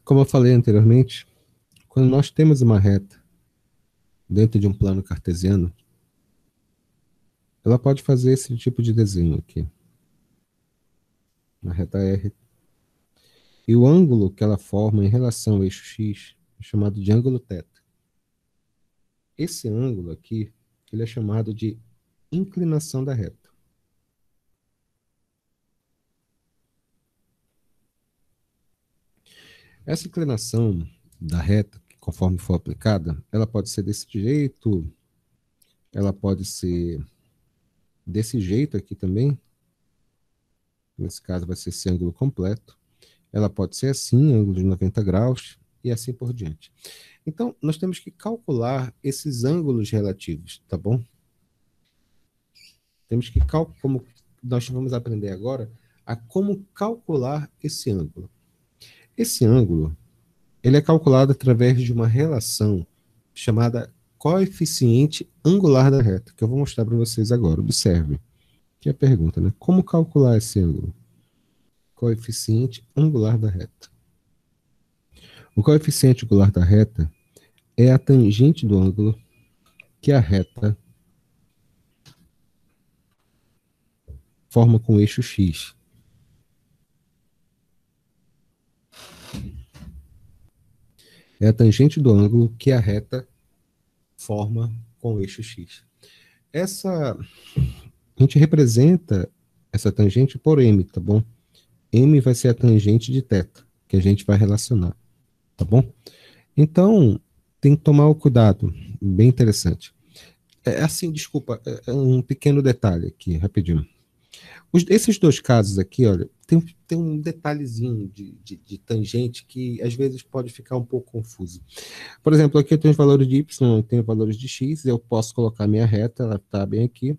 Como eu falei anteriormente, quando nós temos uma reta dentro de um plano cartesiano, ela pode fazer esse tipo de desenho aqui, na reta R. E o ângulo que ela forma em relação ao eixo X é chamado de ângulo θ. Esse ângulo aqui, ele é chamado de inclinação da reta. Essa inclinação da reta, conforme for aplicada, ela pode ser desse jeito, ela pode ser desse jeito aqui também. Nesse caso vai ser esse ângulo completo. Ela pode ser assim, ângulo de 90 graus, e assim por diante. Então, nós temos que calcular esses ângulos relativos, tá bom? Temos que como nós vamos aprender agora a como calcular esse ângulo. Esse ângulo, ele é calculado através de uma relação chamada coeficiente angular da reta, que eu vou mostrar para vocês agora. Observe. Que é a pergunta, né? Como calcular esse ângulo? Coeficiente angular da reta. O coeficiente angular da reta é a tangente do ângulo que a reta forma com o eixo X. É a tangente do ângulo que a reta forma com o eixo X. A gente representa essa tangente por M, tá bom? M vai ser a tangente de θ, que a gente vai relacionar, tá bom? Então, tem que tomar o cuidado, bem interessante. É assim, desculpa, é um pequeno detalhe aqui, rapidinho. Esses dois casos aqui, olha, tem um detalhezinho de tangente que às vezes pode ficar um pouco confuso. Por exemplo, aqui eu tenho os valores de y, eu tenho valores de x, eu posso colocar minha reta, ela está bem aqui.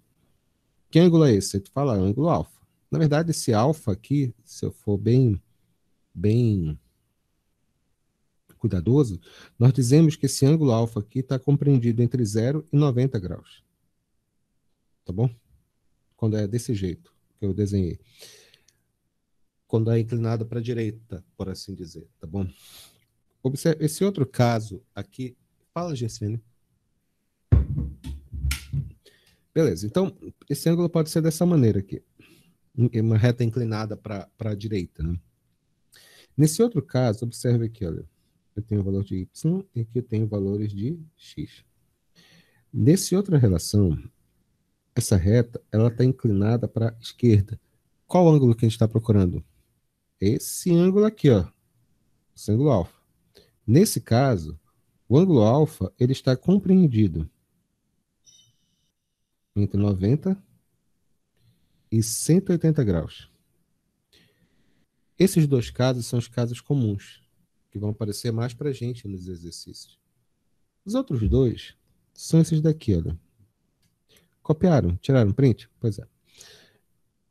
Que ângulo é esse? Tu fala, ângulo alfa. Na verdade, esse alfa aqui, se eu for bem cuidadoso, nós dizemos que esse ângulo alfa aqui está compreendido entre 0 e 90 graus. Tá bom? Quando é desse jeito que eu desenhei. Quando é inclinado para a direita, por assim dizer, tá bom? Observe esse outro caso aqui. Fala, Gessene. Beleza, então, esse ângulo pode ser dessa maneira aqui. Uma reta inclinada para a direita, né? Nesse outro caso, observe aqui, olha. Eu tenho o valor de y e aqui eu tenho valores de x. Nessa outra relação, essa reta ela está inclinada para a esquerda. Qual ângulo que a gente está procurando? Esse ângulo aqui, ó, esse ângulo alfa. Nesse caso, o ângulo alfa ele está compreendido entre 90 e 180 graus. Esses dois casos são os casos comuns, que vão aparecer mais para a gente nos exercícios. Os outros dois são esses daqui, olha. Copiaram? Tiraram print? Pois é.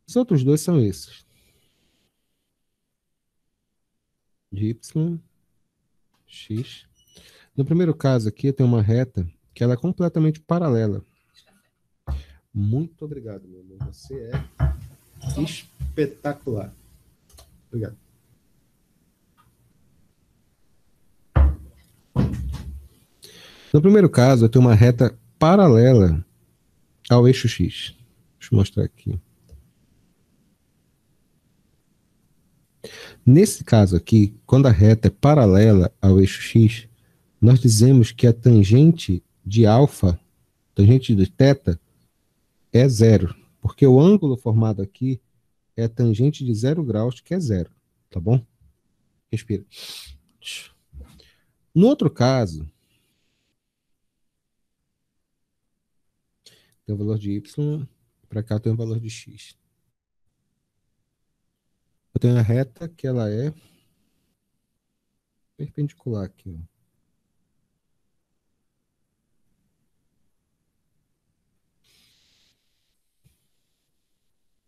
Os outros dois são esses. De y, x. No primeiro caso aqui, tem uma reta que ela é completamente paralela. Muito obrigado, meu amor. Você é espetacular. Obrigado. No primeiro caso, eu tenho uma reta paralela ao eixo x. Deixa eu mostrar aqui. Nesse caso aqui, quando a reta é paralela ao eixo x, nós dizemos que a tangente de alfa, tangente de θ, é zero, porque o ângulo formado aqui é a tangente de 0 graus, que é zero, tá bom? Respira. No outro caso, tem o valor de y, para cá tem o valor de x. Eu tenho a reta que ela é perpendicular aqui, ó.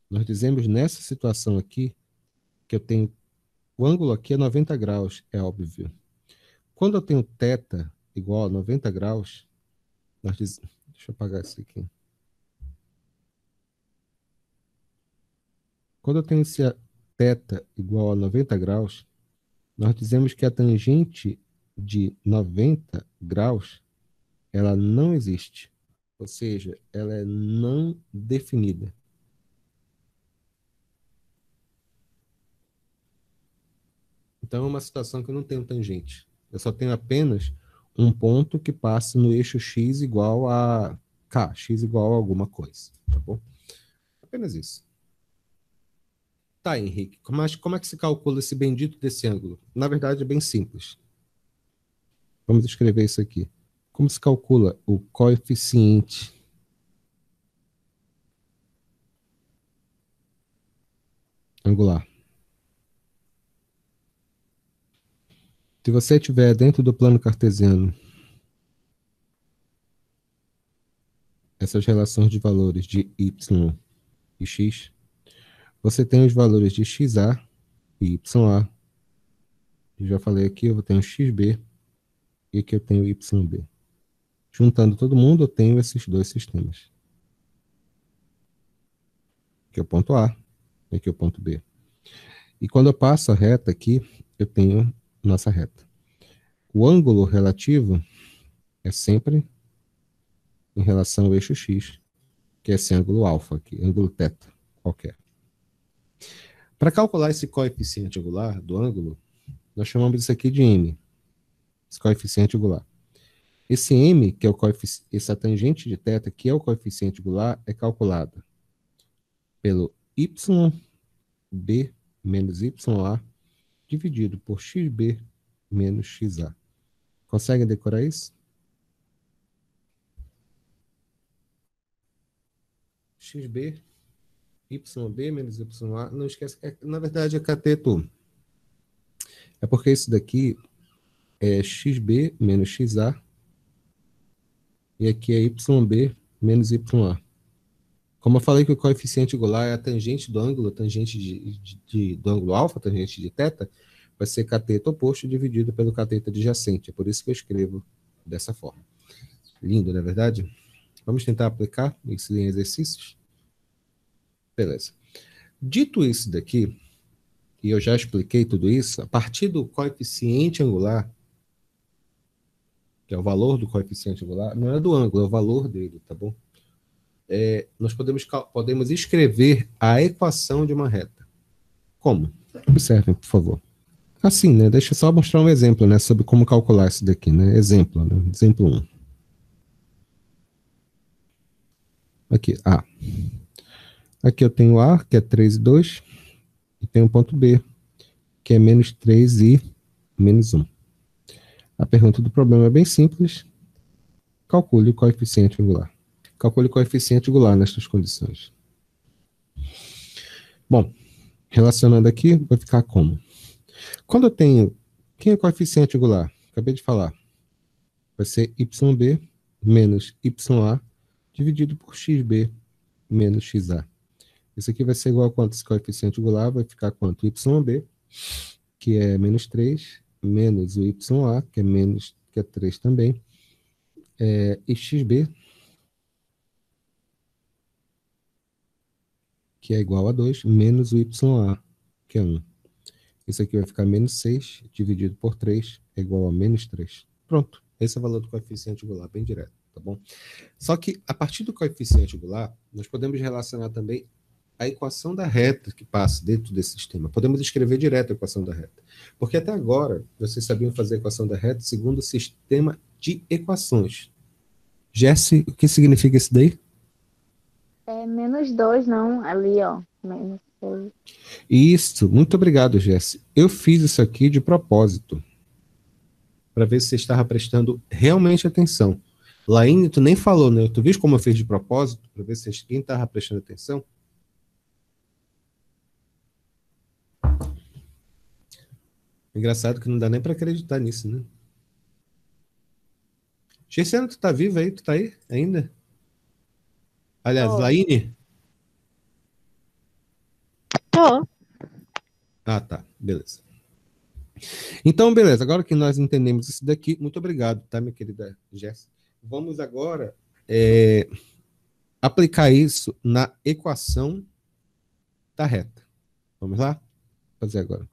Nós dizemos nessa situação aqui que eu tenho o ângulo aqui é 90 graus, é óbvio. Quando eu tenho θ igual a 90 graus, deixa eu apagar isso aqui. Quando eu tenho esse θ igual a 90 graus, nós dizemos que a tangente de 90 graus, ela não existe. Ou seja, ela é não definida. Então, é uma situação que eu não tenho tangente. Eu só tenho apenas um ponto que passa no eixo x igual a k, x igual a alguma coisa, tá bom? Apenas isso. Tá, Henrique, como é que se calcula esse bendito desse ângulo? Na verdade, é bem simples. Vamos escrever isso aqui. Como se calcula o coeficiente angular? Se você estiver dentro do plano cartesiano, essas relações de valores de y e x, você tem os valores de xa e ya. Eu já falei aqui, eu tenho xb e aqui eu tenho yb. Juntando todo mundo, eu tenho esses dois sistemas. Aqui é o ponto A, aqui é o ponto B. E quando eu passo a reta aqui, eu tenho nossa reta. O ângulo relativo é sempre em relação ao eixo x, que é esse ângulo alfa aqui, ângulo θ qualquer. Para calcular esse coeficiente angular do ângulo, nós chamamos isso aqui de m, esse coeficiente angular. Esse m, que é o essa tangente de θ, que é o coeficiente angular, é calculada pelo yb menos ya dividido por xb menos xa. Conseguem decorar isso? xb, yb menos ya, não esquece que na verdade é cateto. É porque isso daqui é xb menos xa e aqui é yb menos ya. Como eu falei que o coeficiente angular é a tangente do ângulo, tangente do ângulo alfa, tangente de θ, vai ser cateto oposto dividido pelo cateto adjacente. É por isso que eu escrevo dessa forma. Lindo, não é verdade? Vamos tentar aplicar isso em exercícios? Beleza. Dito isso daqui, e eu já expliquei tudo isso, a partir do coeficiente angular, que é o valor do coeficiente angular, não é do ângulo, é o valor dele, tá bom? Nós podemos escrever a equação de uma reta. Como? Observem, por favor. Assim, né? Deixa eu só mostrar um exemplo, né? Sobre como calcular isso daqui, né? Exemplo, né? Exemplo 1. Aqui, A. Aqui eu tenho A, que é 3 e 2, e tenho o ponto B, que é menos 3 e menos 1. A pergunta do problema é bem simples. Calcule o coeficiente angular. Calcule o coeficiente angular nestas condições. Bom, relacionando aqui, vai ficar como? Quando eu tenho... Quem é o coeficiente angular? Acabei de falar. Vai ser yb menos ya dividido por xb menos xa. Isso aqui vai ser igual a quanto? Esse coeficiente angular vai ficar quanto? Yb, que é menos 3, menos o ya, que é 3 também, e xb, que é igual a 2, menos o ya, que é 1. Isso aqui vai ficar menos 6, dividido por 3, é igual a menos 3. Pronto, esse é o valor do coeficiente angular, bem direto, tá bom? Só que, a partir do coeficiente angular, nós podemos relacionar também a equação da reta que passa dentro desse sistema. Podemos escrever direto a equação da reta. Porque até agora, vocês sabiam fazer a equação da reta segundo o sistema de equações. Jesse, o que significa isso daí? É menos 2, não, ali, ó. Menos 6. Isso, muito obrigado, Jesse. Eu fiz isso aqui de propósito, para ver se você estava prestando realmente atenção. Laine, tu nem falou, né? Tu viu como eu fiz de propósito, para ver se quem estava prestando atenção? Engraçado que não dá nem para acreditar nisso, né? Gerciano, tu tá vivo aí? Tu tá aí ainda? Aliás, Tô. Laine? Tô. Ah, tá. Beleza. Então, beleza. Agora que nós entendemos isso daqui, muito obrigado, tá, minha querida Jéssica? Vamos agora aplicar isso na equação da reta. Vamos lá? Fazer agora.